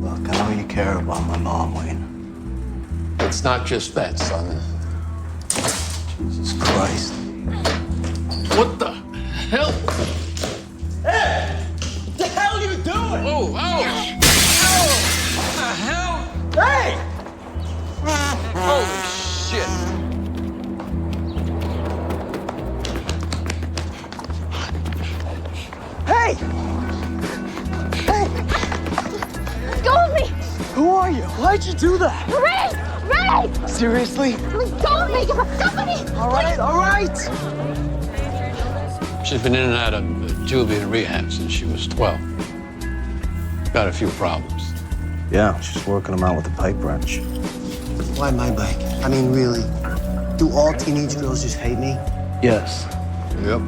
Look, I know you care about my mom, Wayne. It's not just that, son. Jesus Christ. What the hell? Hey! What the hell are you doing? Oh, ow! What the hell? Hey! Holy shit. Hey! Hey! Go with me! Who are you? Why'd you do that? Ray! Ray! Seriously? Please go with me! Somebody! All right. She's been in and out of Julian rehab since she was 12. Got a few problems. Yeah, she's working him out with a pipe wrench. Why my bike? I mean, really? Do all teenage girls just hate me? Yes. Yep.